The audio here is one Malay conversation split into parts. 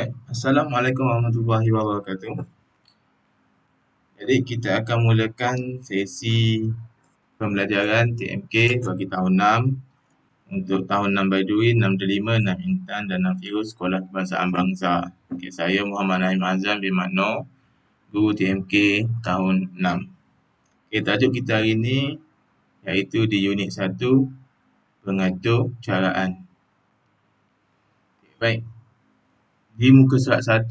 Baik. Assalamualaikum warahmatullahi wabarakatuh. Jadi kita akan mulakan sesi pembelajaran TMK bagi tahun 6 untuk tahun 6 Baiduri, 6 Delima, 6 Intan dan 6 Firuz Sekolah Kebangsaan Bangsa. Okay, saya Muhammad Naim Azam bin Makno, Guru TMK tahun 6. Okay, tajuk kita hari ini iaitu di unit 1 pengatur caraan. Okay, baik. Di muka surat 1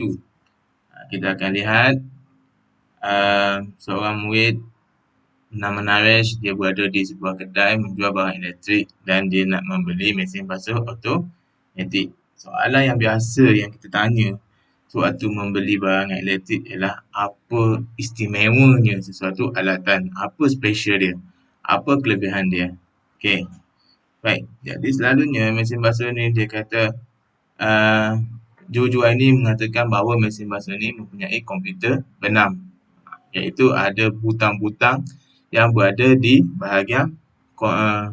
kita akan lihat seorang murid nama Naresh, dia berada di sebuah kedai menjual barang elektrik dan dia nak membeli mesin basuh automatik. Soalan yang biasa yang kita tanya sewaktu membeli barang elektrik ialah apa istimewanya sesuatu alatan, apa special dia, apa kelebihan dia. Okey. Baik, jadi selalunya mesin basuh ni dia kata jual-jual ini mengatakan bahawa mesin basuh ni mempunyai komputer benam, iaitu ada butang-butang yang berada di bahagian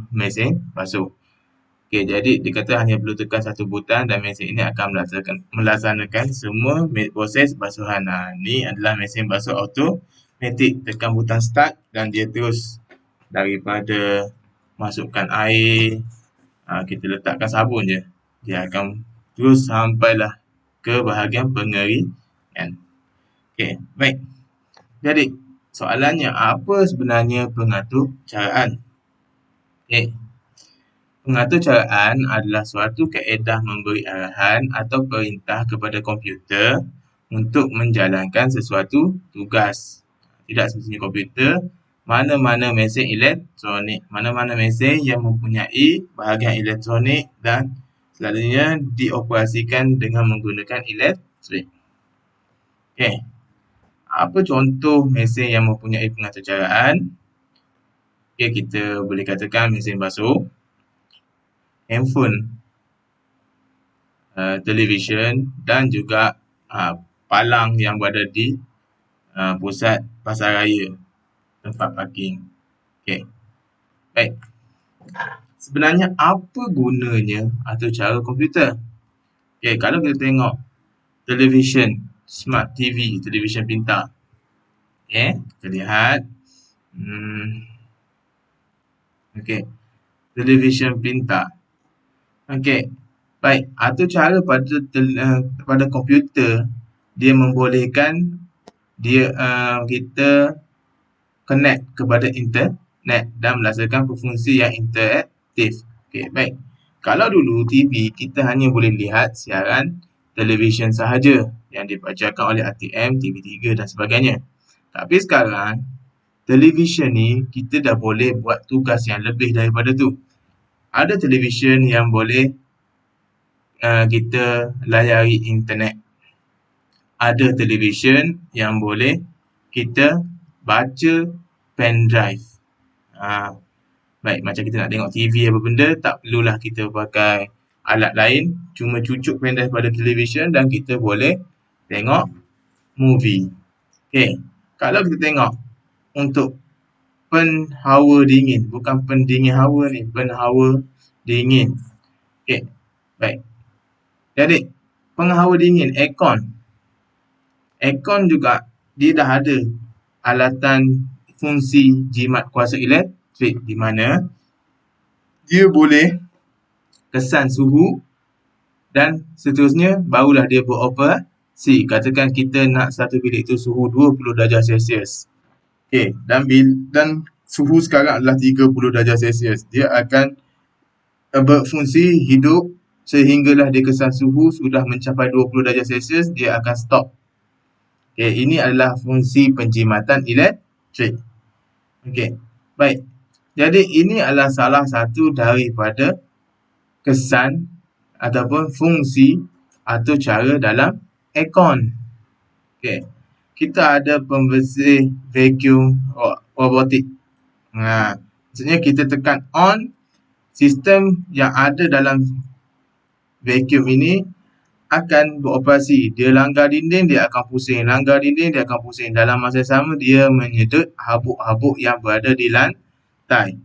mesin basuh. Okey, jadi dikata hanya perlu tekan satu butang dan mesin ini akan melaksanakan semua proses basuhan. Ini adalah mesin basuh automatik. Tekan butang start dan dia terus daripada masukkan air, kita letakkan sabun je, dia akan terus sampailah ke bahagian pengeringan. Okey, baik. Jadi soalannya, apa sebenarnya pengatur caraan? Okay. Pengatur caraan adalah suatu kaedah memberi arahan atau perintah kepada komputer untuk menjalankan sesuatu tugas. Tidak semestinya komputer, mana-mana mesin elektronik, mana-mana mesin yang mempunyai bahagian elektronik dan selalunya dioperasikan dengan menggunakan elektrik. Okay. Apa contoh mesin yang mempunyai pengatur caraan? Okay, kita boleh katakan mesin basuh, handphone, televisyen dan juga palang yang berada di pusat pasaraya, tempat parking. Okay. Baik. Sebenarnya apa gunanya atau cara komputer? Okay, kalau kita tengok televisyen, smart TV, televisyen pintar. Okay, kita lihat. Okay, televisyen pintar. Okay, baik. Atau cara pada komputer, dia membolehkan dia kita connect kepada internet dan melaksanakan fungsi yang interaktif. Okay, baik. Kalau dulu TV, kita hanya boleh lihat siaran televisyen sahaja yang dipancarkan oleh RTM, TV3 dan sebagainya. Tapi sekarang, televisyen ni kita dah boleh buat tugas yang lebih daripada tu. Ada televisyen yang boleh kita layari internet. Ada televisyen yang boleh kita baca pendrive. Baik, macam kita nak tengok TV apa benda, tak perlulah kita pakai alat lain, cuma cucuk pendrive pada televisyen dan kita boleh tengok movie. Okay, kalau kita tengok untuk penhawa dingin, bukan pendingin hawa ni, penhawa dingin. Okay, baik. Jadi, penghawa dingin, aircon. Aircon juga, dia dah ada alatan fungsi jimat kuasa elektrik di mana dia boleh kesan suhu dan seterusnya barulah dia beroperasi. Katakan kita nak satu bilik itu suhu 20 darjah Celsius. Okay, dan suhu sekarang adalah 30 darjah Celsius. Dia akan berfungsi hidup sehinggalah dia kesan suhu sudah mencapai 20 darjah Celsius, dia akan stop. Okay, ini adalah fungsi penjimatan elektrik. Okay, baik. Jadi ini adalah salah satu daripada kesan ataupun fungsi atau cara dalam aircon. Okay, kita ada pembersih vacuum robotik. Maksudnya kita tekan on, sistem yang ada dalam vacuum ini akan beroperasi. Dia langgar dinding, dia akan pusing. Langgar dinding, dia akan pusing. Dalam masa sama, dia menyedut habuk-habuk yang berada di lantai.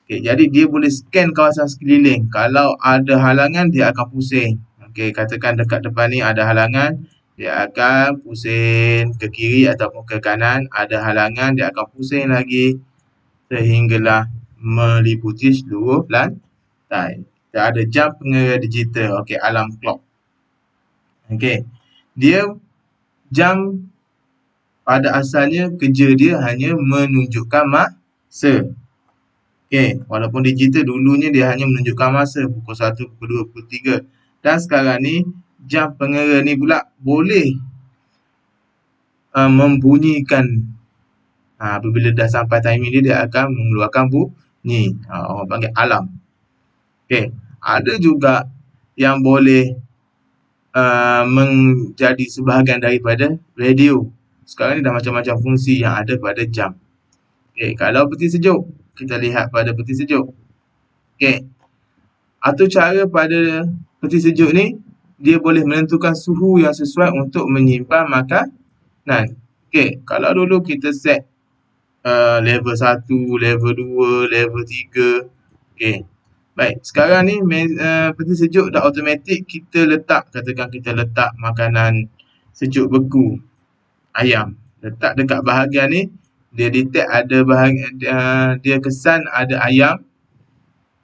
Okay, jadi dia boleh scan kawasan sekeliling. Kalau ada halangan, dia akan pusing. Okey, katakan dekat depan ni ada halangan, dia akan pusing ke kiri ataupun ke kanan. Ada halangan, dia akan pusing lagi sehinggalah meliputi seluruh lantai. Kita ada jam pengera digital. Okey, alarm clock. Okey, dia jam pada asalnya kerja dia hanya menunjukkan masa. Okey, walaupun digital dulunya dia hanya menunjukkan masa pukul 1, pukul 2, pukul 3. Dan sekarang ni jam pengera ni pula boleh membunyikan. Apabila dah sampai timing dia, dia akan mengeluarkan bunyi. Orang panggil alarm. Okey, ada juga yang boleh menjadi sebahagian daripada radio. Sekarang ni dah macam-macam fungsi yang ada pada jam. Okey, kalau peti sejuk, kita lihat pada peti sejuk. Okey, atur cara pada peti sejuk ni, dia boleh menentukan suhu yang sesuai untuk menyimpan makanan. Okey, kalau dulu kita set level 1, level 2, level 3. Okey, baik. Sekarang ni peti sejuk dah automatik kita letak. Katakan kita letak makanan sejuk beku, ayam. Letak dekat bahagian ni, dia detect ada bahagian, dia kesan ada ayam.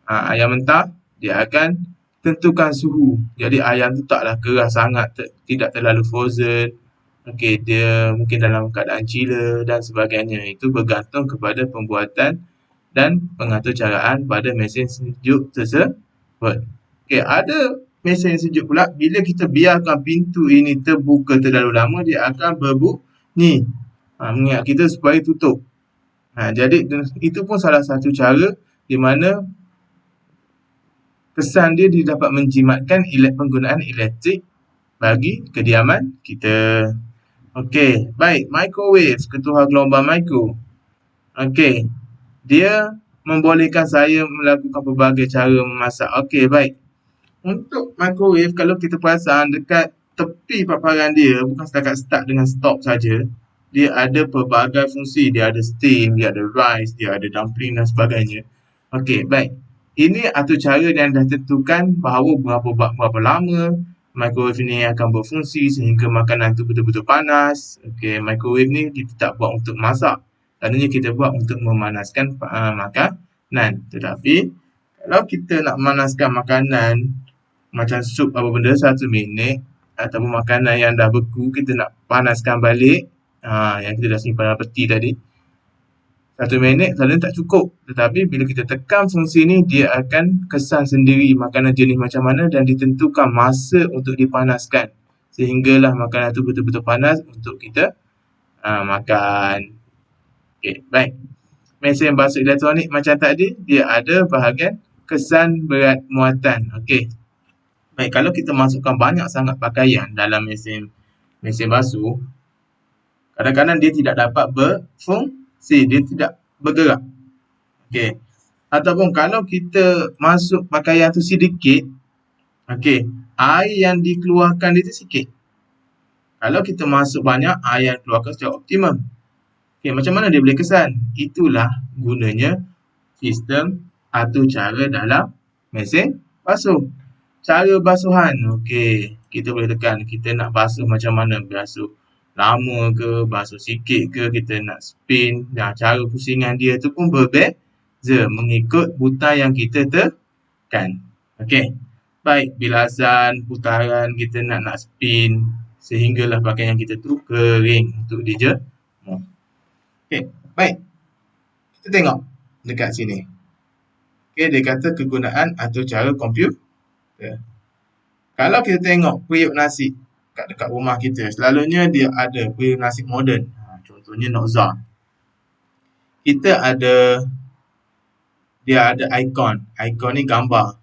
Ayam mentah, dia akan tentukan suhu. Jadi ayam tu taklah keras sangat, tidak terlalu frozen. Okey, dia mungkin dalam keadaan chiller dan sebagainya. Itu bergantung kepada pembuatan dan pengaturcaraan pada mesin sejuk tersebut. Okey, ada mesin sejuk pula, bila kita biarkan pintu ini terbuka terlalu lama, dia akan berbunyi. Mengingat kita supaya tutup. Jadi itu pun salah satu cara di mana kesan dia dapat menjimatkan penggunaan elektrik bagi kediaman kita. Okey, baik. Microwave, ketulah gelombang mikro. Okey, dia membolehkan saya melakukan pelbagai cara memasak. Okey, baik. Untuk microwave, kalau kita perasan dekat tepi paparan dia, bukan setakat start dengan stop saja, dia ada pelbagai fungsi. Dia ada steam, dia ada rice, dia ada dumpling dan sebagainya. Okey, baik. Ini atur cara yang dah tentukan bahawa berapa lama microwave ni akan berfungsi sehingga makanan tu betul-betul panas. Okey, microwave ni kita tak buat untuk masak. Tadinya kita buat untuk memanaskan makanan. Tetapi kalau kita nak memanaskan makanan macam sup apa benda 1 minit ataupun makanan yang dah beku kita nak panaskan balik, yang kita dah simpan dalam peti tadi, 1 minit selalunya tak cukup. Tetapi bila kita tekan fungsi ni, dia akan kesan sendiri makanan jenis macam mana dan ditentukan masa untuk dipanaskan. Sehinggalah makanan tu betul-betul panas untuk kita makan. Okey, baik. Mesin basuh elektronik macam tadi, dia ada bahagian kesan berat muatan. Okey. Baik, kalau kita masukkan banyak sangat pakaian dalam mesin basuh, kadang-kadang dia tidak dapat berfungsi, dia tidak bergerak. Okey. Ataupun kalau kita masuk pakaian tu sedikit, okey, air yang dikeluarkan dia tu sikit. Kalau kita masuk banyak, air yang dikeluarkan secara optimum. Okey, macam mana dia boleh kesan? Itulah gunanya sistem atur cara dalam mesin basuh. Cara basuhan, okey, kita boleh tekan. Kita nak basuh macam mana? Basuh lama ke, basuh sikit ke, kita nak spin. Cara pusingan dia tu pun berbeza mengikut butang yang kita tekan. Okey, baik. Bilasan, putaran kita nak spin sehinggalah pakaian kita tu kering untuk dijemur. Okey, baik. Kita tengok dekat sini. Okey, dia kata kegunaan atau cara komputer. Kalau kita tengok periuk nasi kat dekat rumah kita, selalunya dia ada periuk nasi moden. Contohnya Noxa. Dia ada ikon. Ikon ni gambar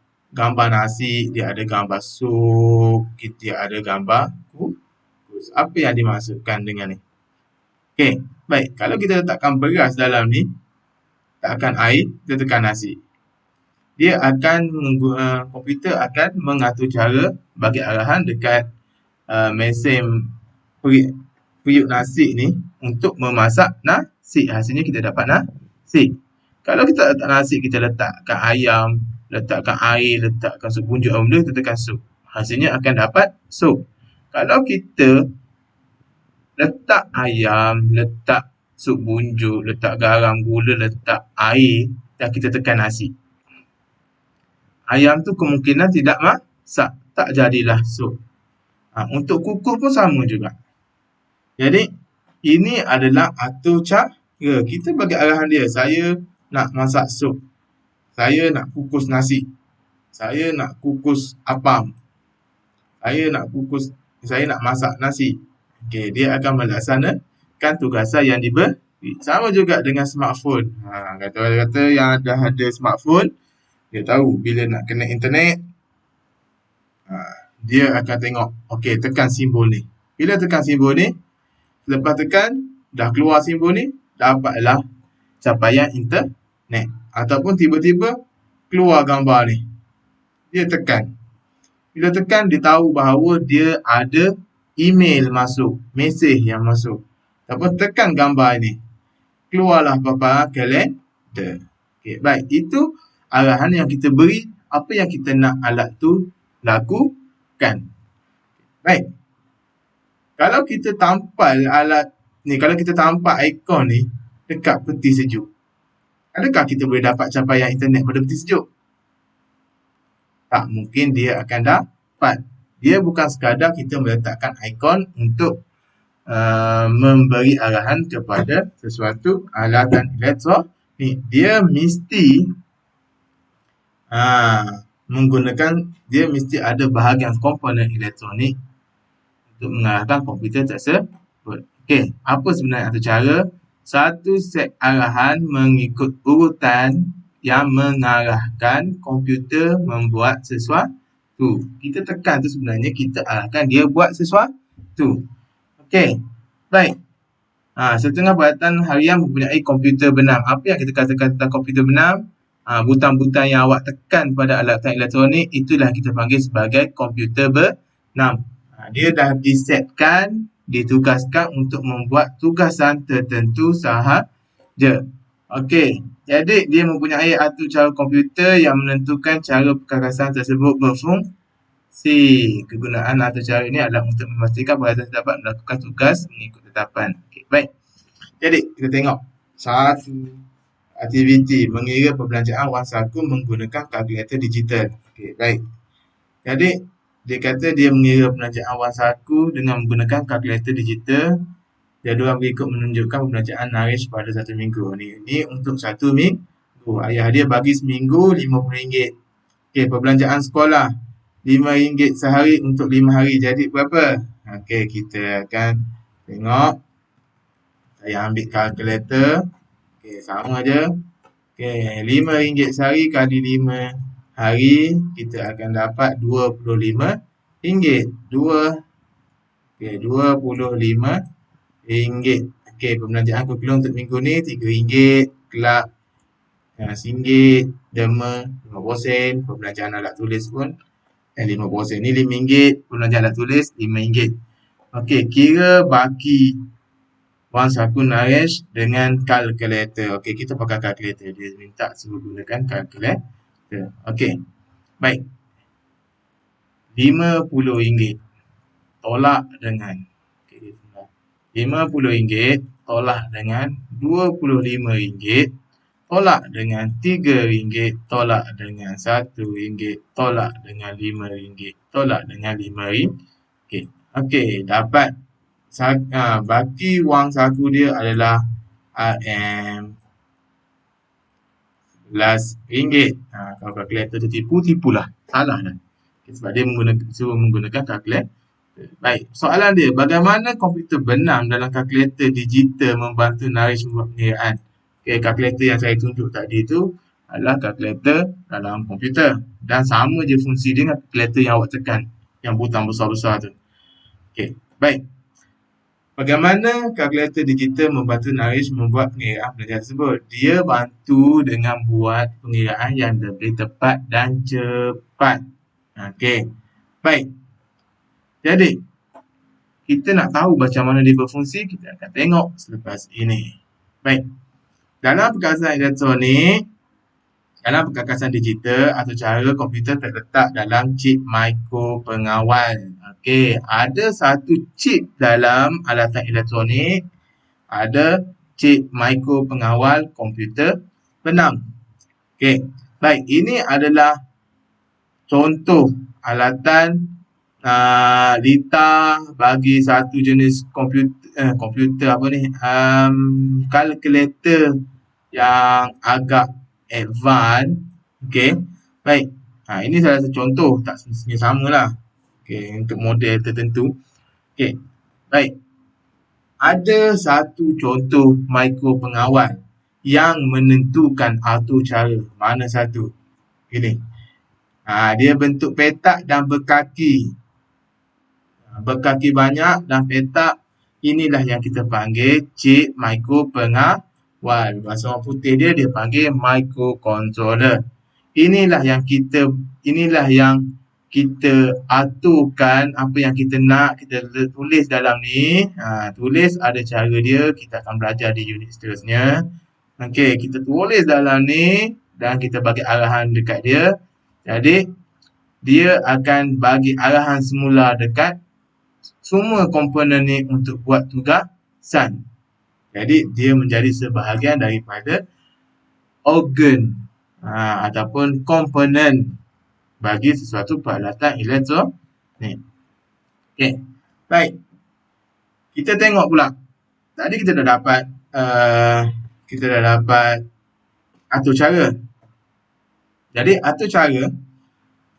nasi, dia ada gambar sup, dia ada gambar kukus. Apa yang dimaksudkan dengan ni? Okey, baik. Kalau kita letakkan beras dalam ni, letakkan air, kita tekan nasi. Dia akan komputer akan mengatur cara bagi arahan dekat mesin periuk nasi ni untuk memasak nasi. Hasilnya kita dapat nasi. Kalau kita letak nasi, kita letakkan ayam, letakkan air, letakkan sup bunjuk, kita tekan sup. hasilnya akan dapat sup. Kalau kita letak ayam, letak sup bunjuk, letak garam, gula, letak air dan kita tekan nasi, ayam tu kemungkinan tidak masak, tak jadilah sup. Untuk kukus pun sama juga. Jadi ini adalah atur cara. Kita bagi arahan dia, saya nak masak sup, saya nak kukus nasi, saya nak kukus apam, saya nak masak nasi. Okey, dia akan melaksanakan tugasan yang diberi. Sama juga dengan smartphone. Kata-kata yang dah ada smartphone, dia tahu bila nak kena internet, dia akan tengok, okey, tekan simbol ni. Bila tekan simbol ni, lepas tekan, dah keluar simbol ni, dapatlah capaian internet. Ataupun tiba-tiba keluar gambar ni. Dia tekan. Bila tekan, dia tahu bahawa dia ada email masuk, mesej yang masuk. Ataupun tekan gambar ini, keluarlah paparan kalender. Okay, baik. Itu arahan yang kita beri, apa yang kita nak alat tu lakukan. Baik. Kalau kita tampal alat ni, kalau kita tampal ikon ni dekat peti sejuk, adakah kita boleh dapat capaian internet pada peti sejuk? Tak mungkin dia akan dapat. Dia bukan sekadar kita meletakkan ikon untuk memberi arahan kepada sesuatu alatan elektronik. Dia mesti dia mesti ada bahagian komponen elektronik untuk mengarahkan komputer tersebut. Okey, apa sebenarnya atau cara? Satu set arahan mengikut urutan yang mengarahkan komputer membuat sesuatu. Kita tekan tu sebenarnya kita arahkan dia buat sesuatu. Okey, baik. Setengah peralatan harian mempunyai komputer benam. Apa yang kita katakan tentang komputer benam? Butang-butang yang awak tekan pada alatan elektronik, itulah kita panggil sebagai komputer benam. Dia dah disetkan, ditugaskan untuk membuat tugasan tertentu sahaja. Okey, jadi dia mempunyai atur cara komputer yang menentukan cara perkakasan tersebut berfungsi. Kegunaan atur cara ini adalah untuk memastikan peralatan dapat melakukan tugas mengikut tetapan. Okey, baik. Jadi kita tengok satu aktiviti mengira perbelanjaan wang saku menggunakan kalkulator digital. Okey, baik. Jadi dia kata dia mengira perbelanjaan wang saku dengan menggunakan kalkulator digital. Jadual berikut menunjukkan perbelanjaan Naresh pada satu minggu. Ini untuk satu minggu. Ayah dia bagi seminggu RM50. Okey, perbelanjaan sekolah RM5 sehari untuk 5 hari. Jadi berapa? Okey, kita akan tengok. Saya ambil kalkulator. Okey, sama je. Okey, RM5 sehari kali 5 hari, kita akan dapat RM25. Okey, RM25. Okey, perbelanjaan kurkulum untuk minggu ni RM3. Kelab RM1. Derma RM50. Perbelanjaan alat tulis pun RM50. Ni RM5. Perbelanjaan alat tulis RM5. Okey, kira baki wang saku Naresh dengan kalkulator. Okey, kita pakai kalkulator. Dia minta suruh gunakan kalkulator. Okey, baik. RM50 tolak dengan RM50 tolak dengan RM25, tolak dengan RM3, tolak dengan RM1, tolak dengan RM5, tolak dengan RM5. Okey, dapat baki wang saku dia adalah RM11. Kalau kalkulator tu tipulah. Salah dah. Sebab dia suruh menggunakan kalkulator. Baik, soalan dia, bagaimana komputer benam dalam kalkulator digital membantu Naresh membuat pengiraan? Okey, kalkulator yang saya tunjuk tadi tu adalah kalkulator dalam komputer. Dan sama je fungsi dia dengan kalkulator yang awak tekan, yang butang besar-besar tu. Okey, baik. Bagaimana kalkulator digital membantu Naresh membuat pengiraan pelajaran tersebut? Dia bantu dengan buat pengiraan yang lebih tepat dan cepat. Okey, baik. Jadi, kita nak tahu macam mana dia berfungsi, kita akan tengok selepas ini. Baik. Dalam perkakasan elektronik, Dalam perkakasan digital atau cara komputer terletak dalam chip mikropengawal. Okey, ada satu chip dalam alatan elektronik, ada chip mikropengawal komputer penam. Okey, baik, ini adalah contoh alatan litar bagi satu jenis komputer apa ni, kalkulator yang agak advance. Okey, baik. Ini salah satu contoh, tak semestinya samalah. Okey, untuk model tertentu. Okey, baik. Ada satu contoh mikropengawal yang menentukan auto cara. Mana satu? Ini. Dia bentuk petak dan berkaki. Berkaki banyak dan petak. Inilah yang kita panggil chip mikropengawal. Bahasa orang putih dia panggil microcontroller. Inilah yang kita aturkan apa yang kita nak, kita tulis dalam ni. Tulis ada cara dia, kita akan belajar di unit seterusnya. Okey, kita tulis dalam ni dan kita bagi arahan dekat dia. Jadi, dia akan bagi arahan semula dekat semua komponen ni untuk buat tugasan. Jadi, dia menjadi sebahagian daripada organ ataupun komponen bagi sesuatu peralatan elektronik. Okey, baik. Kita tengok pula. Tadi kita dah dapat atur cara. Jadi atur cara,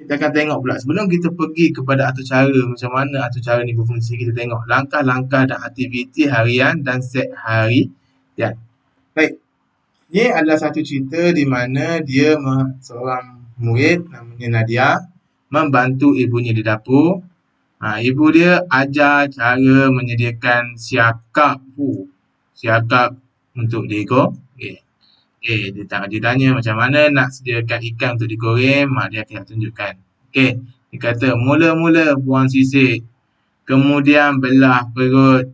kita akan tengok pula. Sebelum kita pergi kepada atur cara, macam mana atur cara ni berfungsi, kita tengok langkah-langkah dan aktiviti harian dan set harian. Baik. Ini adalah satu cerita di mana dia seorang murid namanya Nadia membantu ibunya di dapur. Ibu dia ajar cara menyediakan siakap untuk digoreng. Dia tanya macam mana nak sediakan ikan untuk digoreng, mak dia akan tunjukkan. Okey, dia kata mula-mula buang sisik, kemudian belah perut,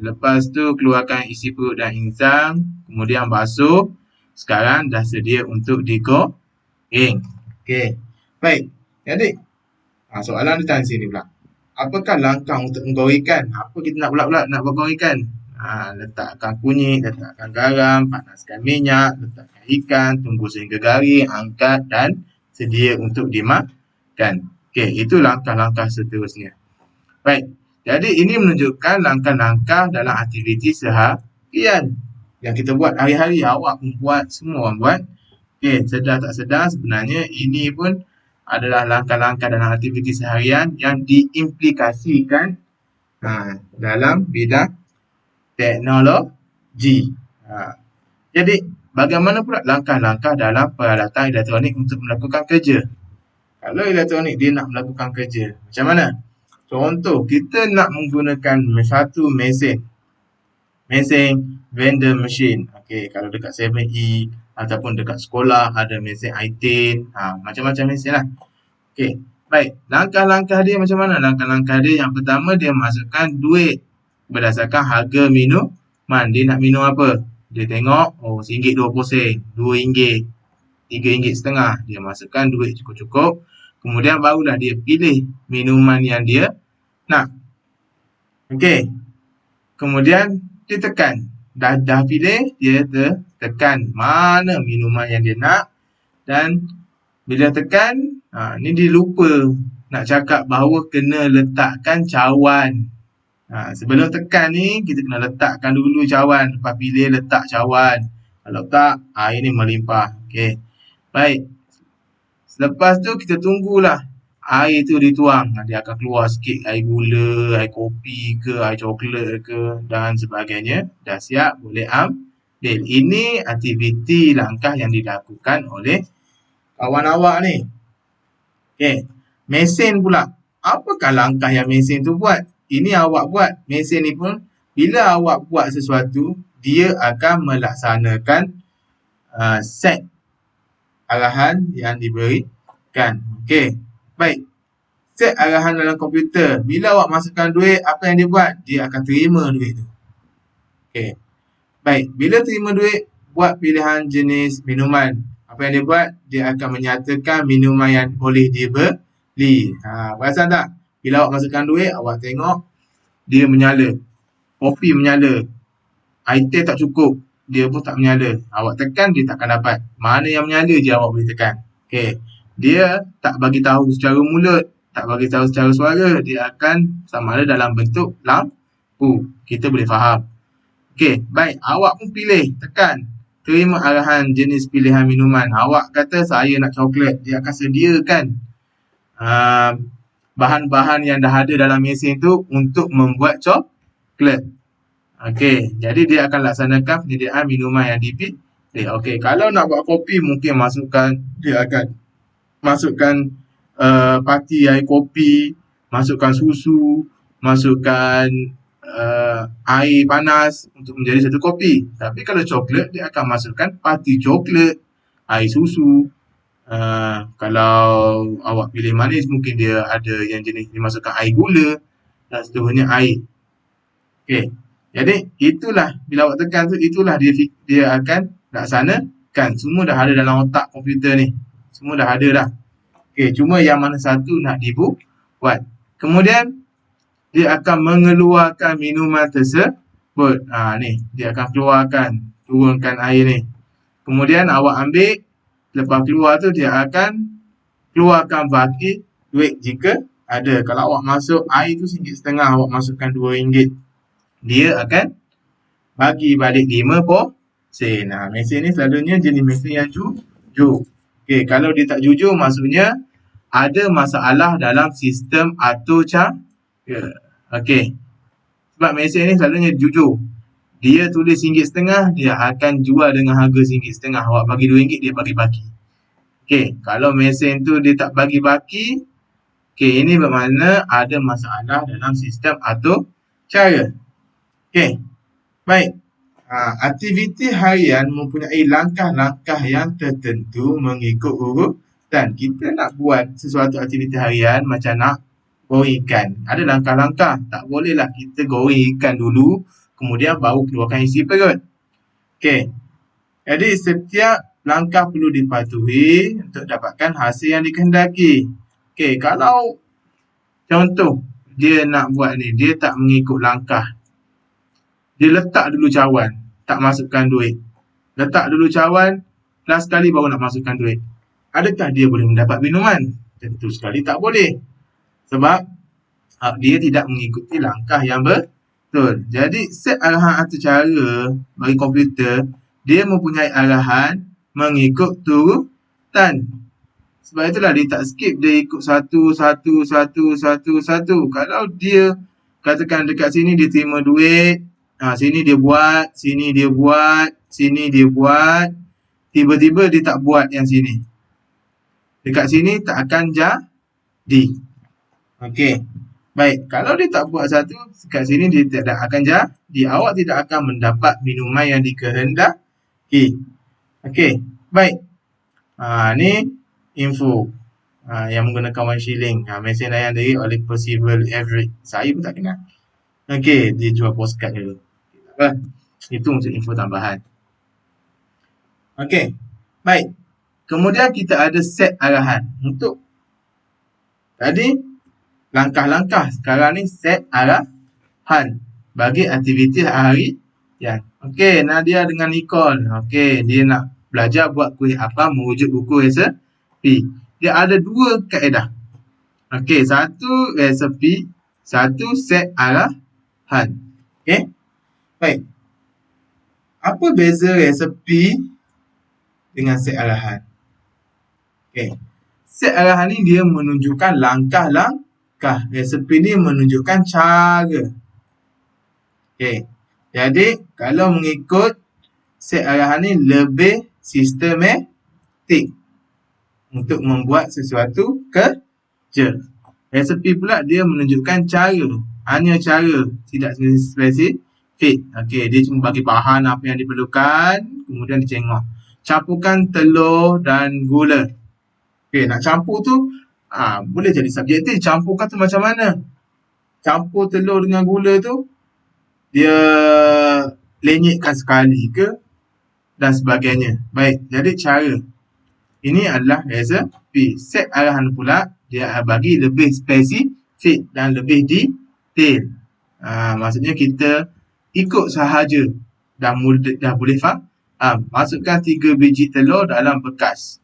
lepas tu keluarkan isi perut dan insang, kemudian basuh. Sekarang dah sedia untuk digoreng. Okey, baik. Jadi, soalan datang sini pula. Apakah langkah untuk menggoreng ikan? Apa kita nak pula nak goreng ikan? Letakkan kunyit, letakkan garam, panaskan minyak, letakkan ikan, tunggu sehingga garing, angkat dan sedia untuk dimakan. Okey, itu langkah-langkah seterusnya. Baik, jadi ini menunjukkan langkah-langkah dalam aktiviti seharian yang kita buat hari-hari. Awak pun buat, semua orang buat. Okey, sedar tak sedar sebenarnya ini pun adalah langkah-langkah dalam aktiviti seharian yang diimplikasikan dalam bidang teknologi. Jadi, bagaimana pula langkah-langkah dalam peralatan elektronik untuk melakukan kerja? Kalau elektronik dia nak melakukan kerja, macam mana? Contoh, kita nak menggunakan satu mesin vendor machine. Okey, kalau dekat 7E ataupun dekat sekolah ada mesin iTin, macam-macam mesin lah. Okey, baik. Langkah-langkah dia macam mana? Langkah-langkah dia yang pertama, dia masukkan duit berdasarkan harga minuman. Dia nak minum apa? Dia tengok, RM1, 20 sen, RM2, RM3.50. Dia masukkan duit cukup-cukup. Kemudian barulah dia pilih minuman yang dia nak. Okey. Kemudian dia tekan. Dah pilih, dia tekan mana minuman yang dia nak. Dan bila tekan, ni dia lupa nak cakap bahawa kena letakkan cawan. Sebelum tekan ni, kita kena letakkan dulu cawan. Lepas pilih, letak cawan. Kalau tak, air ni melimpah. Okey. Baik. Selepas tu, kita tunggulah air tu dituang. Dia akan keluar sikit air gula, air kopi ke, air coklat ke dan sebagainya. Dah siap, boleh ambil. Ini aktiviti langkah yang dilakukan oleh kawan awak ni. Okey. Mesin pula. Apakah langkah yang mesin tu buat? Ini awak buat. Mesin ni pun bila awak buat sesuatu, dia akan melaksanakan set arahan yang diberikan. Okey. Baik. Set arahan dalam komputer. Bila awak masukkan duit, apa yang dia buat? Dia akan terima duit tu. Okey. Baik. Bila terima duit, buat pilihan jenis minuman. Apa yang dia buat? Dia akan menyatakan minuman yang boleh dia beli. Perasan tak? Bila awak masukkan duit, awak tengok dia menyala. Kopi menyala. Item tak cukup, dia pun tak menyala. Awak tekan, dia takkan dapat. Mana yang menyala je awak boleh tekan. Okay. Dia tak bagi tahu secara mulut, tak bagi tahu secara suara. Dia akan sama ada dalam bentuk lampu. Kita boleh faham. Okay, baik. Awak pun pilih, tekan. Terima arahan jenis pilihan minuman. Awak kata saya nak coklat. Dia akan sediakan bahan-bahan yang dah ada dalam mesin tu untuk membuat coklat. Okey, jadi dia akan laksanakan penyediaan minuman yang dipilih. Okey, kalau nak buat kopi mungkin dia akan masukkan parti air kopi, masukkan susu, masukkan air panas untuk menjadi satu kopi. Tapi kalau coklat dia akan masukkan parti coklat, air susu. Kalau awak pilih manis mungkin dia ada yang jenis dimasukkan air gula dan seterusnya air. Okey. Jadi itulah bila awak tekan tu, itulah dia akan laksanakan. Semua dah ada dalam otak komputer ni. Semua dah ada dah. Okey, cuma yang mana satu nak dibuat. Kemudian dia akan mengeluarkan minuman tersebut. Ni dia akan turunkan air ni. Kemudian awak ambil, lepas keluar tu dia akan keluarkan baki duit jika ada. Kalau awak masuk air tu RM1.50, awak masukkan RM2, dia akan bagi balik 5 sen. Mesin ni selalunya jenis mesin yang jujur. Okey, kalau dia tak jujur maksudnya ada masalah dalam sistem atur cahaya. Okey. Sebab mesin ni selalunya jujur. Dia tulis RM1.50, dia akan jual dengan harga RM1.50. Awak bagi RM2, dia bagi baki. Okey, kalau mesin tu dia tak bagi baki, okey, ini bermakna ada masalah dalam sistem atur cahaya. Okey, baik. Aktiviti harian mempunyai langkah-langkah yang tertentu mengikut urutan. Kita nak buat sesuatu aktiviti harian macam nak goreng ikan. Ada langkah-langkah. Tak bolehlah kita goreng ikan dulu, kemudian baru keluarkan isi perut. Okey. Jadi setiap langkah perlu dipatuhi untuk dapatkan hasil yang dikehendaki. Okey, kalau contoh dia nak buat ni, dia tak mengikut langkah. Dia letak dulu cawan, tak masukkan duit. Letak dulu cawan, last sekali baru nak masukkan duit. Adakah dia boleh mendapat minuman? Tentu sekali tak boleh. Sebab dia tidak mengikuti langkah yang betul. Jadi set arahan atur cara bagi komputer, dia mempunyai arahan mengikut turutan. Sebab itulah dia tak skip, dia ikut satu. Kalau dia katakan dekat sini dia terima duit, sini dia buat, sini dia buat, sini dia buat, tiba-tiba dia tak buat yang sini. Dekat sini tak akan jadi. Okey. Baik, kalau dia tak buat satu, dekat sini dia tidak akan jadi. Awak tidak akan mendapat minuman yang dikehendaki. Okey, baik. Ni info yang menggunakan one shilling. Mesin layan diri oleh Percival Everett. Saya pun tak kenal. Okey, dia jual postcard dulu. Itu untuk info tambahan. Okey, baik. Kemudian kita ada set arahan. Untuk tadi langkah-langkah, sekarang ni set arahan bagi aktiviti harian. Okey, Nadia dengan Nicole. Okey, dia nak belajar buat kuih apa mewujud buku resepi. Dia ada dua kaedah. Okey, satu resepi, satu set arahan. Okey. Baik. Apa beza resepi dengan set arahan? Okey. Set arahan ni dia menunjukkan langkah-langkah. Resepi ni menunjukkan cara. Okey. Jadi, kalau mengikut set arahan ni lebih sistematik untuk membuat sesuatu kerja. Resepi pula dia menunjukkan cara. Hanya cara, tidak spesifik. Okey, dia cuma bagi bahan apa yang diperlukan, kemudian dicengok. Campurkan telur dan gula. Okey, nak campur tu boleh jadi subjektif. Campurkan tu macam mana? Campur telur dengan gula tu, dia lenyitkan sekali ke dan sebagainya. Baik, jadi cara. Ini adalah resepi. Set arahan pula dia bagi lebih spesifik dan lebih detail. Maksudnya kita ikut sahaja dah boleh faham. Masukkan 3 biji telur dalam bekas.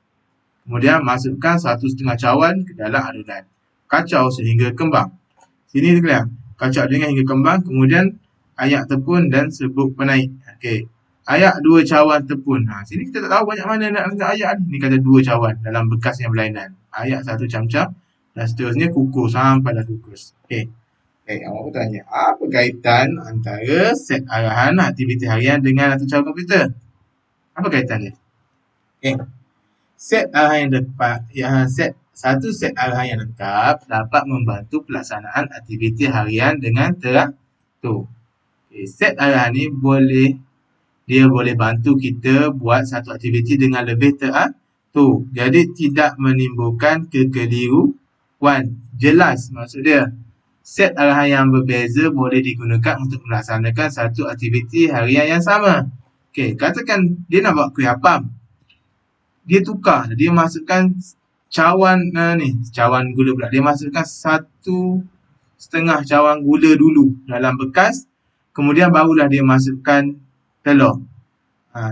Kemudian masukkan 1,5 cawan ke dalam adunan. Kacau sehingga kembang. Sini dia kacau dengan hingga kembang. Kemudian ayak tepung dan serbuk penaik. Okey. Ayak 2 cawan tepung. Sini kita tak tahu banyak mana nak letak ayak ni. Ni kata 2 cawan dalam bekas yang berlainan. Ayak 1 camcam dan seterusnya kukus sampai dah kukus. Okey. Awak tanya, apa kaitan antara set arahan aktiviti harian dengan atur cara komputer? Apa kaitannya? Set arahan yang set arahan yang lengkap dapat membantu pelaksanaan aktiviti harian dengan teratur. Set arahan ni boleh bantu kita buat satu aktiviti dengan lebih teratur. Jadi tidak menimbulkan kekeliruan. Jelas maksud dia. Set arahan yang berbeza boleh digunakan untuk melaksanakan satu aktiviti harian yang sama. Katakan dia nak buat kuih apam. Dia tukar, dia masukkan cawan gula pula. Dia masukkan 1,5 cawan gula dulu dalam bekas, kemudian barulah dia masukkan telur.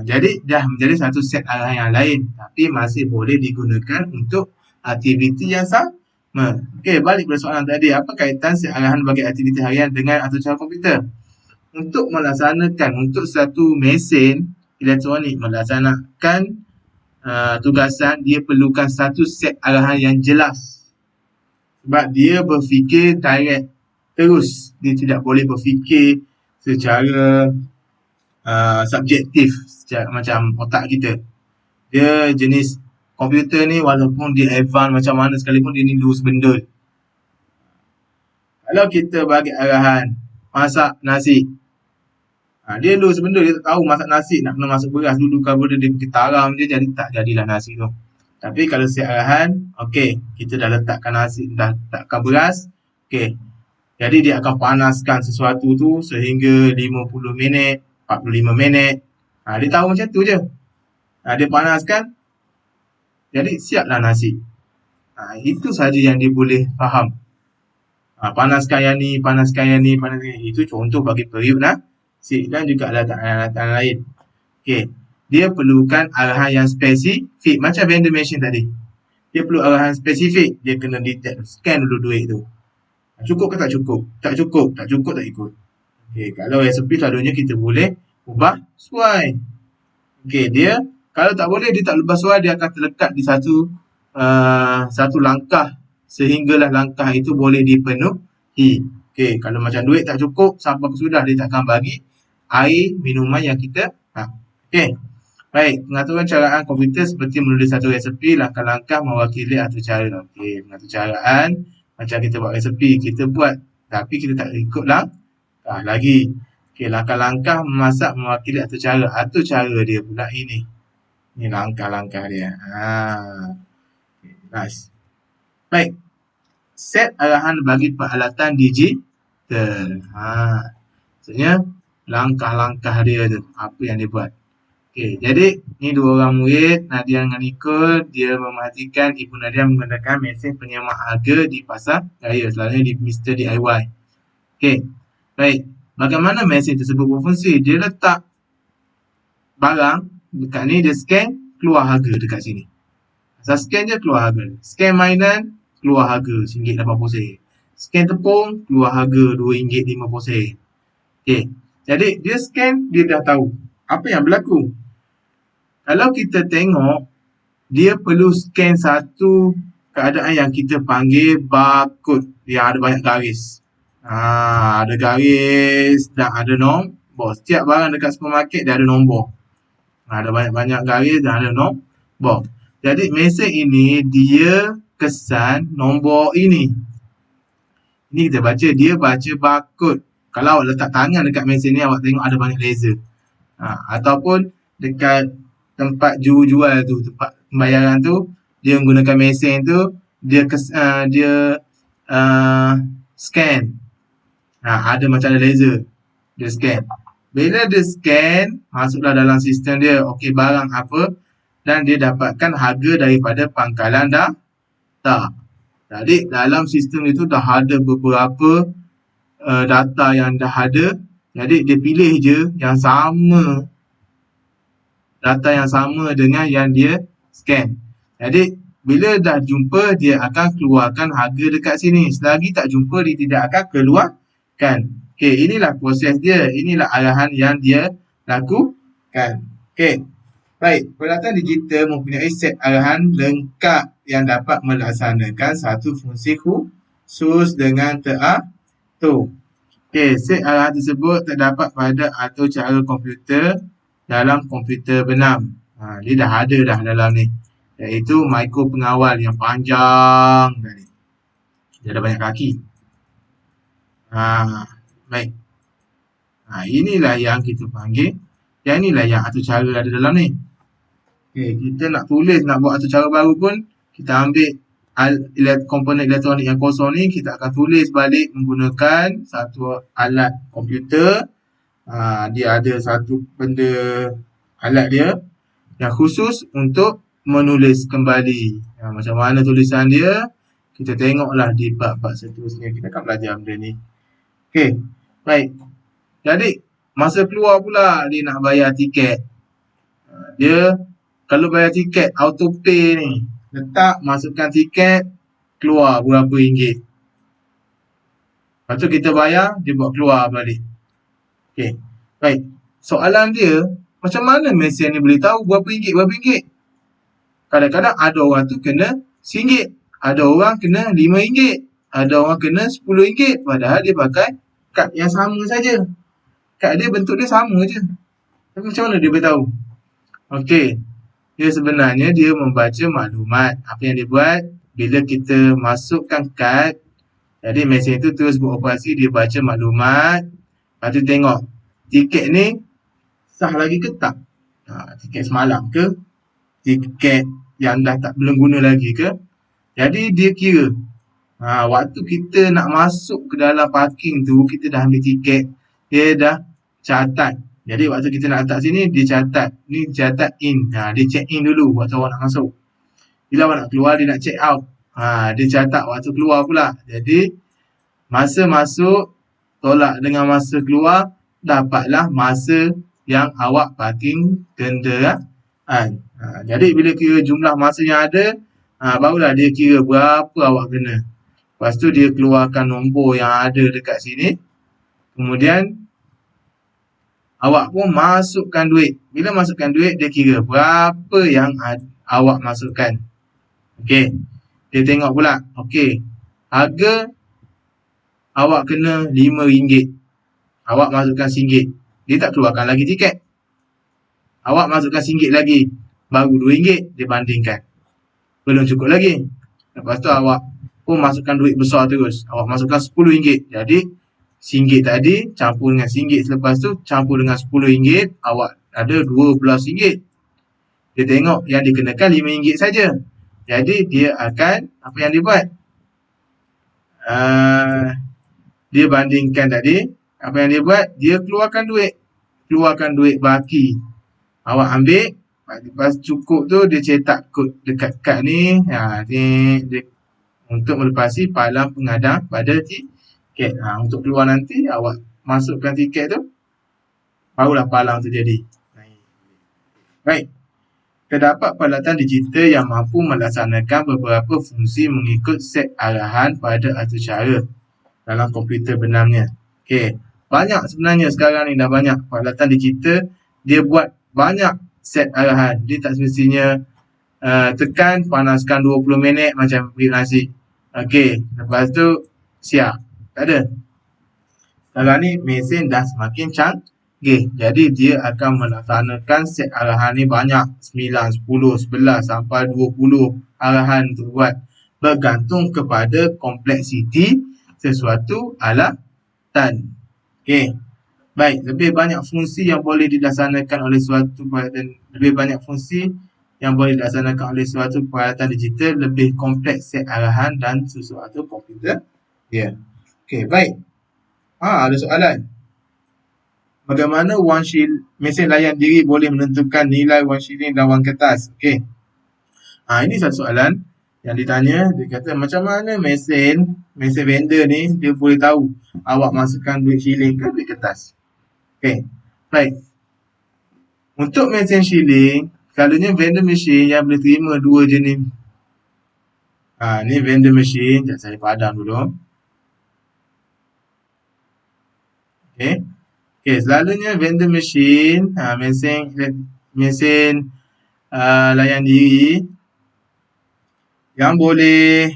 Jadi dah menjadi satu set arahan yang lain, tapi masih boleh digunakan untuk aktiviti yang sama. Balik pada soalan tadi, apa kaitan set arahan bagi aktiviti harian dengan atur cara komputer? Untuk satu mesin elektronik melaksanakan tugasan, dia perlukan satu set arahan yang jelas. Sebab dia berfikir direct terus. Dia tidak boleh berfikir secara subjektif, macam otak kita. Dia jenis komputer ni walaupun dia advance macam mana sekalipun, dia ni lose benda. Kalau kita bagi arahan masak nasi, dia lose benda, dia tak tahu masak nasi nak kena masuk beras dulu ke benda, dia pergi taram je, jadi tak jadilah nasi tu. Tapi kalau set arahan, kita dah letakkan nasi, dah letakkan beras, jadi dia akan panaskan sesuatu tu sehingga 50 minit, 45 minit. Dia tahu macam tu je. Dia panaskan, jadi siaplah nasi. Itu saja yang dia boleh faham. Panaskan yang ni. Itu contoh bagi periuk nasi dan juga alatan lain. Dia perlukan arahan yang spesifik. Macam vending machine tadi. Dia perlu arahan spesifik. Dia kena detect, scan dulu duit tu. Cukup ke tak cukup? Tak cukup, tak ikut. Kalau resepi selalunya kita boleh ubah sesuai. Dia kalau tak boleh, dia tak lepas suai, dia akan terlekat di satu langkah sehinggalah langkah itu boleh dipenuhi. Kalau macam duit tak cukup, sampai kesudah dia takkan bagi air minuman yang kita nak. Baik, pengaturan caraan komputer seperti menulis satu resepi, langkah-langkah mewakili atur cara. Pengatur caraan macam kita buat resepi, kita buat tapi kita tak ikut langkah lagi. Langkah-langkah memasak mewakili atur cara. Atur cara dia pula ini. Ini langkah-langkah dia. Nice. Baik. Set arahan bagi peralatan digital. Maksudnya langkah-langkah dia tu, apa yang dia buat. Jadi ni dua orang murid, Nadia dengan Nicole, dia memastikan Ibu Nadia menggunakan mesin penyemak harga di pasar raya, selalunya di Mr. DIY. Baik. Bagaimana mesin tersebut berfungsi? Dia letak barang dekat ni, dia scan, keluar harga dekat sini. Asal scan je, keluar harga. Scan mainan, keluar harga RM1.80. Scan tepung, keluar harga RM2.50. Jadi dia scan, dia dah tahu apa yang berlaku. Kalau kita tengok, dia perlu scan satu keadaan yang kita panggil barcode, yang ada banyak garis. Ada garis dan ada nombor. Setiap barang dekat supermarket dia ada nombor. Ada banyak-banyak garis dan ada nombor. Jadi mesin ini dia kesan nombor ini. Ini kita baca, dia baca barcode. Kalau awak letak tangan dekat mesin ni, awak tengok ada banyak laser. Ataupun dekat tempat jual tu, tempat pembayaran tu, dia menggunakan mesin tu, dia scan. Ada macam ada laser. Dia scan. Bila dia scan, masuklah dalam sistem dia. Barang apa dan dia dapatkan harga daripada pangkalan data. Jadi dalam sistem itu dah ada beberapa data yang dah ada. Jadi dia pilih je yang sama, data yang sama dengan yang dia scan. Jadi bila dah jumpa, dia akan keluarkan harga dekat sini. Selagi tak jumpa, dia tidak akan keluarkan. Okey, inilah proses dia. Inilah arahan yang dia lakukan. Okey. Baik, peralatan digital mempunyai set arahan lengkap yang dapat melaksanakan satu fungsi khusus dengan teratur. Okey, set arahan tersebut terdapat pada atur cara komputer dalam komputer benam. Dia dah ada dah dalam ni. Iaitu mikro pengawal yang panjang tadi. Dia ada banyak kaki. Baik. Inilah yang kita panggil. Yang inilah yang atur cara ada dalam ni. Okay, kita nak tulis, nak buat atur cara baru pun, kita ambil komponen elektronik yang kosong ni, kita akan tulis balik menggunakan satu alat komputer. Dia ada satu benda, alat dia yang khusus untuk menulis kembali. Macam mana tulisan dia, kita tengoklah di bab-bab seterusnya. Kita akan belajar benda ni. Okay, baik. Jadi, masa keluar pula dia nak bayar tiket. Dia kalau bayar tiket auto pay ni, letak masukkan tiket, keluar berapa ringgit. Lepas tu kita bayar, dia buat keluar balik. Okey. Baik. Soalan dia, macam mana mesin ni boleh tahu berapa ringgit? Kadang-kadang ada orang tu kena RM1, ada orang kena RM5, ada orang kena RM10, padahal dia pakai kad yang sama saja. Kad dia bentuk dia sama je. Tapi macam mana dia boleh tahu? Okey. Dia sebenarnya dia membaca maklumat. Apa yang dia buat, bila kita masukkan kad, jadi mesin itu terus beroperasi, dia baca maklumat. Lepas tu tengok, tiket ni sah lagi ke tak? Tiket semalam ke? Tiket yang dah tak belum guna lagi ke? Jadi dia kira. Waktu kita nak masuk ke dalam parking tu, kita dah ambil tiket, dia dah catat. Jadi waktu kita nak letak sini, dia catat. Ni catat in. Dia check in dulu waktu awak nak masuk. Bila awak nak keluar, dia nak check out. Dia catat waktu keluar pula. Jadi, masa masuk, tolak dengan masa keluar, dapatlah masa yang awak parking kenderaan. Jadi, bila kira jumlah masa yang ada, barulah dia kira berapa awak kena. Lepas tu, dia keluarkan nombor yang ada dekat sini. Kemudian, awak pun masukkan duit. Bila masukkan duit, dia kira berapa yang awak masukkan. Okey. Dia tengok pula. Okey. Harga awak kena RM5. Awak masukkan RM1. Dia tak keluarkan lagi tiket. Awak masukkan RM1 lagi. Baru RM2. Dia bandingkan. Belum cukup lagi. Lepas tu awak pun masukkan duit besar terus. Awak masukkan RM10. Jadi, RM1 tadi campur dengan RM1 selepas tu campur dengan RM10, awak ada RM12. Dia tengok yang dikenakan RM5 saja. Jadi dia akan, apa yang dia buat? Dia bandingkan tadi, apa yang dia buat? Dia keluarkan duit baki. Awak ambil, lepas cukup tu dia cetak kod dekat kad ni, dia, untuk melepasi palang pengadaan pada tiket. Untuk keluar nanti, awak masukkan tiket tu, barulah palang tu jadi. Baik. Terdapat peralatan digital yang mampu melaksanakan beberapa fungsi mengikut set arahan pada atur cara dalam komputer benamnya. Okey. Banyak sebenarnya sekarang ni dah banyak peralatan digital, dia buat banyak set arahan. Dia tak semestinya tekan, panaskan 20 minit macam beri nasi. Okey. Lepas tu, siap. Tak ada. Sekarang ni mesin dah semakin canggih. Jadi dia akan melaksanakan set arahan ni banyak. 9, 10, 11 sampai 20 arahan untuk buat. Bergantung kepada kompleksiti sesuatu alatan. Okey. Baik, lebih banyak fungsi yang boleh dilaksanakan oleh suatu peralatan, lebih banyak fungsi yang boleh dilaksanakan oleh suatu peralatan digital, lebih kompleks set arahan dan sesuatu komputer. Ya. Okey, baik. Ada soalan. bagaimana mesin layan diri boleh menentukan nilai wang shilling dan wang kertas. Okey. Ini satu soalan yang ditanya. Dia kata macam mana mesin vendor ni dia boleh tahu awak masukkan duit shilling ke duit kertas. Okey. Baik. Untuk mesin shilling, selalunya vendor machine yang boleh terima dua jenis. Ni vendor machine. Sekejap saya padam dulu. Okey. Okey, selalunya vendor machine, mesin layan diri yang boleh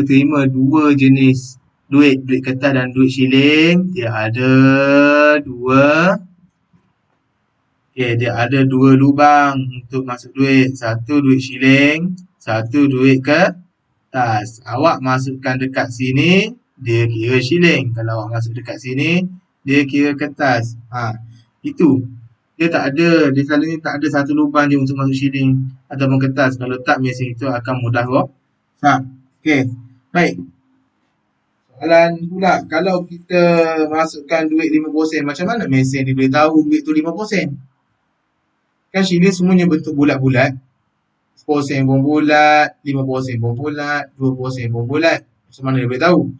terima dua jenis duit kertas dan duit shilling. Dia ada dua lubang untuk masuk duit. Satu duit shilling, satu duit kertas. Awak masukkan dekat sini, dia kira shilling. Kalau awak masuk dekat sini, dia kira kertas. Itu. Dia selalunya tak ada satu lubang je untuk masuk shilling ataupun kertas. Kalau tak, mesin itu akan mudah rosak. Okey. Baik. Soalan pula, kalau kita masukkan duit 50 sen, macam mana mesin dia boleh tahu duit tu 50 sen? Kan shilling semuanya bentuk bulat-bulat. 10 sen pun bulat, 50 sen pun bulat, 20 sen pun bulat. Macam mana dia boleh tahu?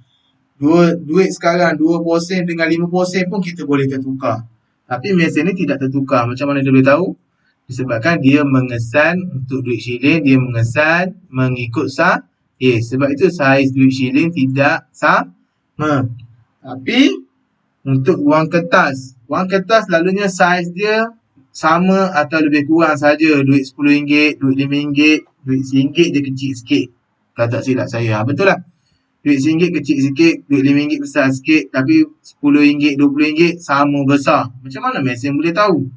Duit sekarang 20 sen dengan 50 sen pun kita boleh tertukar. Tapi mesin ni tidak tertukar. Macam mana dia boleh tahu? Disebabkan dia mengesan untuk duit shilling, dia mengesan mengikut sebab itu saiz duit shilling tidak sama. Tapi untuk wang kertas selalunya saiz dia sama atau lebih kurang saja. Duit RM10, duit RM5, duit RM1 dia kecil sikit. Kalau tak silap saya. Betul lah. Duit RM1 kecil sikit, duit RM5 besar sikit, tapi RM10, RM20 sama besar. Macam mana mesin boleh tahu?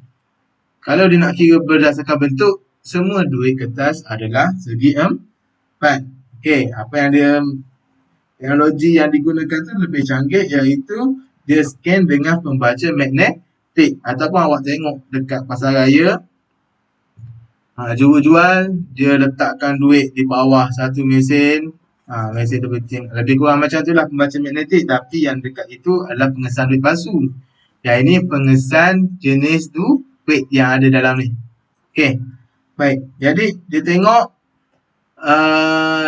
Kalau dia nak kira berdasarkan bentuk, semua duit kertas adalah segi 4. Okey, apa yang teknologi yang digunakan tu lebih canggih, iaitu dia scan dengan pembaca magnetik. Ataupun awak tengok dekat pasar raya, jual, dia letakkan duit di bawah satu mesin. Mesin tu lebih kurang macam tu lah, pembaca magnetik, tapi yang dekat itu adalah pengesan duit palsu. Yang ini pengesan jenis duit yang ada dalam ni. Okey. Baik. Jadi dia tengok,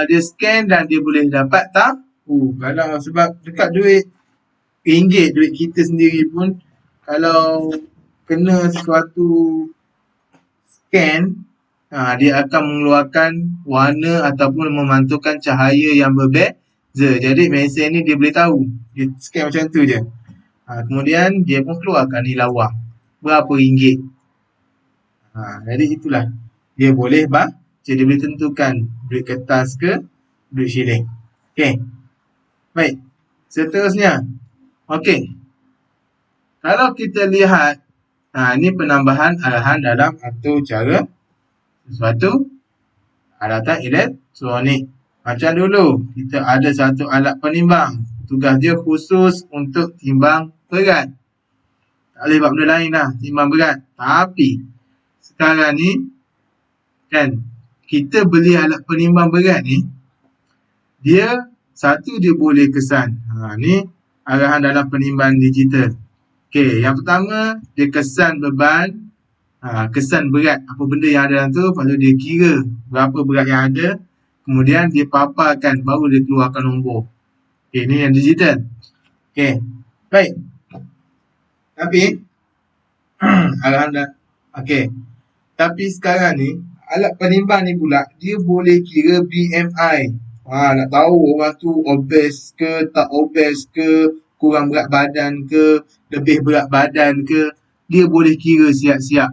dia scan dan dia boleh dapat tahu. Kalau sebab dekat duit RM1, duit kita sendiri pun, kalau kena sesuatu scan, dia akan mengeluarkan warna ataupun memantulkan cahaya yang berbeza. Jadi mesin ni dia boleh tahu. Dia scan macam tu je. Kemudian dia pun keluarkan nilai wang. Berapa ringgit. Jadi itulah. Dia boleh dia boleh tentukan duit kertas ke duit shilling. Okey. Baik. Seterusnya. Okey. Kalau kita lihat, ini penambahan arahan dalam atur cara sesuatu alatan elektronik. Macam dulu, kita ada satu alat penimbang. Tugas dia khusus untuk timbang berat. Tak boleh buat benda lain lah, timbang berat. Tapi, sekarang ni, kan, kita beli alat penimbang berat ni, dia boleh kesan. Ni arahan dalam penimbang digital. Okey, yang pertama, dia kesan beban, kesan berat apa benda yang ada dalam tu, lepas tu dia kira berapa berat yang ada, kemudian dia paparkan, baru dia keluarkan nombor. Okey, ni yang digital. Okey, baik. Tapi tapi sekarang ni alat penimbang ni pula dia boleh kira BMI. Nak tahu orang tu obes ke, tak obes ke, kurang berat badan ke, lebih berat badan ke, dia boleh kira siap-siap.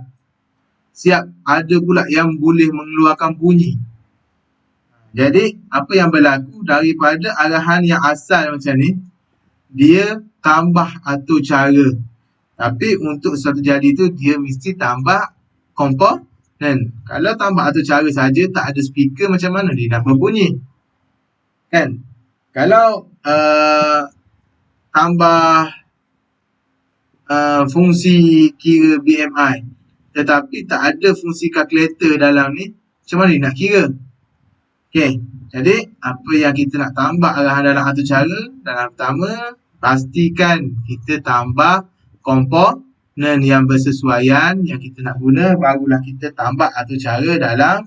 Ada pula yang boleh mengeluarkan bunyi. Jadi, apa yang berlaku daripada arahan yang asal macam ni, dia tambah atur cara. Tapi untuk satu jadi tu, dia mesti tambah komponen. Kalau tambah atur cara saja, tak ada speaker, macam mana dia nak berbunyi? Kan? Kalau tambah fungsi kira BMI, tetapi tak ada fungsi kalkulator dalam ni, macam mana dia nak kira? Okey, jadi apa yang kita nak tambah arahan dalam atur cara, dalam pertama, pastikan kita tambah komponen yang bersesuaian yang kita nak guna, barulah kita tambah atur cara dalam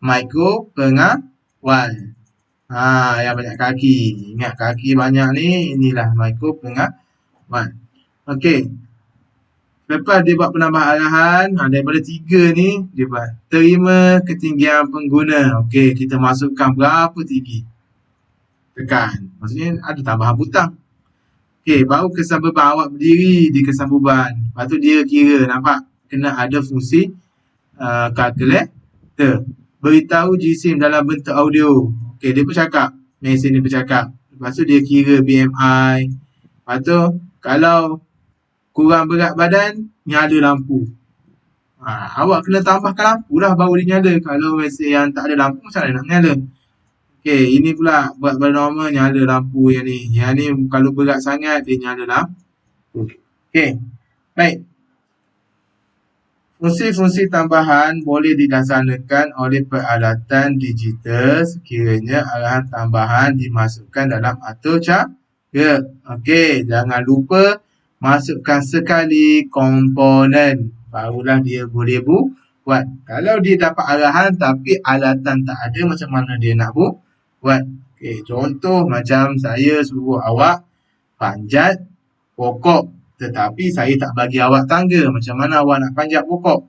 mikropengawal. Yang banyak kaki. Ingat kaki banyak ni, inilah mikropengawal. Okey, lepas dia buat penambah arahan, daripada 3 ni, dia buat terima ketinggian pengguna. Okey, kita masukkan berapa tinggi. Tekan. Maksudnya ada tambahan butang. Okey, baru kesan beban. Awak berdiri di kesan beban. Lepas tu dia kira, nampak? Kena ada fungsi kalkulator. Beritahu jisim dalam bentuk audio. Okey, dia bercakap. Mesin ni bercakap. Lepas tu dia kira BMI. Lepas tu, kalau kurang berat badan, nyala lampu. Awak kena tambahkan lampu lah baru dia nyala. Kalau mesin yang tak ada lampu, macam mana nak nyala? Okey, ini pula berat badan normal, nyala lampu yang ni. Yang ni kalau berat sangat, dia nyala lampu. Okey, baik. Fungsi-fungsi tambahan boleh dilaksanakan oleh peralatan digital sekiranya arahan tambahan dimasukkan dalam atur cara. Okey, jangan lupa masukkan sekali komponen. Barulah dia boleh buat. Kalau dia dapat arahan tapi alatan tak ada, macam mana dia nak buat? Okey, contoh macam saya suruh awak panjat pokok, tetapi saya tak bagi awak tangga. Macam mana awak nak panjat pokok?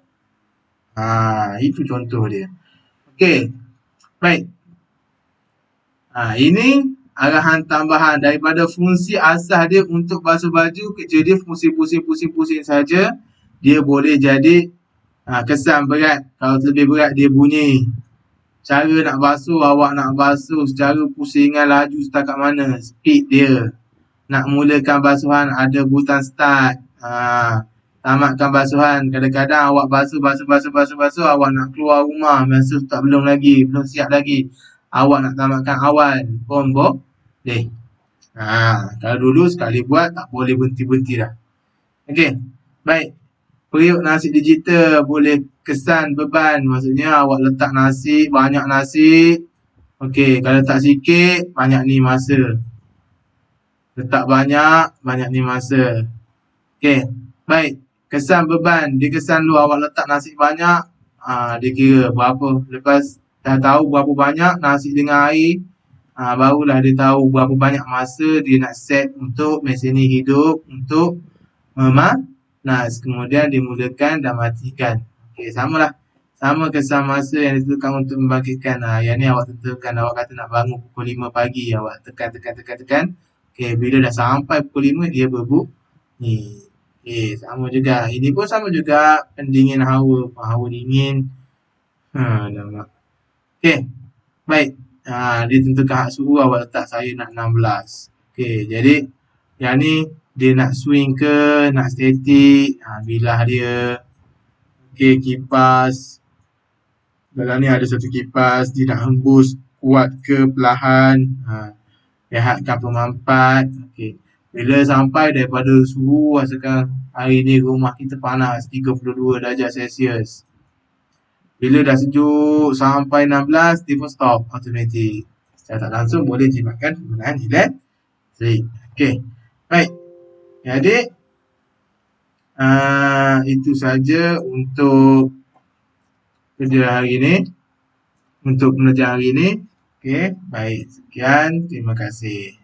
Itu contoh dia. Okey, baik. Ini arahan tambahan daripada fungsi asas dia untuk basuh baju. Kerja dia fungsi pusing-pusing saja. Dia boleh jadi kesan berat. Kalau lebih berat dia bunyi. Cara nak basuh, awak nak basuh secara pusingan laju setakat mana, speed dia. Nak mulakan basuhan ada butang start. Tamatkan basuhan. Kadang-kadang awak basuh, awak nak keluar rumah, basuh tak belum siap lagi. Awak nak tamatkan awal pun boleh. Kalau dulu sekali buat tak boleh berhenti-berhenti dah. Okey, baik. Periuk nasi digital boleh kesan beban. Maksudnya awak letak nasi, banyak nasi. Okey, kalau letak sikit, banyak ni masa. Letak banyak ni masa. Okey, baik. Kesan beban. Dia kesan dulu awak letak nasi banyak. Dia kira berapa. Lepas dah tahu berapa banyak nasi dengan air, barulah dia tahu berapa banyak masa dia nak set untuk mesin ni hidup untuk memanas. Kemudian dimulakan dan matikan. Okey, samalah. Sama kesan masa yang ditentukan untuk membangkitkan. Yang ni awak tentukan. Awak kata nak bangun pukul 5 pagi. Awak tekan. Okey, bila dah sampai pukul 5 dia berbunyi. Okey, sama juga. Ini pun sama juga. Pendingin hawa. Hawa dingin. Okey, baik. Dia tentukan hak suhu, awak letak saya nak 16. Okey, jadi yang ni dia nak swing ke, nak statik, bilah dia. Okey, kipas. Dalam ni ada satu kipas, dia nak hembus kuat ke perlahan. Lihatkan pemampat. Okey, bila sampai daripada suhu, rasakan hari ni rumah kita panas 32 darjah Celsius. Bila dah sejuk sampai 16, dia pun stop automatic. Secara tak langsung boleh jimatkan penggunaan elektrik. Okey, baik. Jadi itu saja untuk kerja hari ini. Untuk penelitian hari ini. Okey, baik. Sekian. Terima kasih.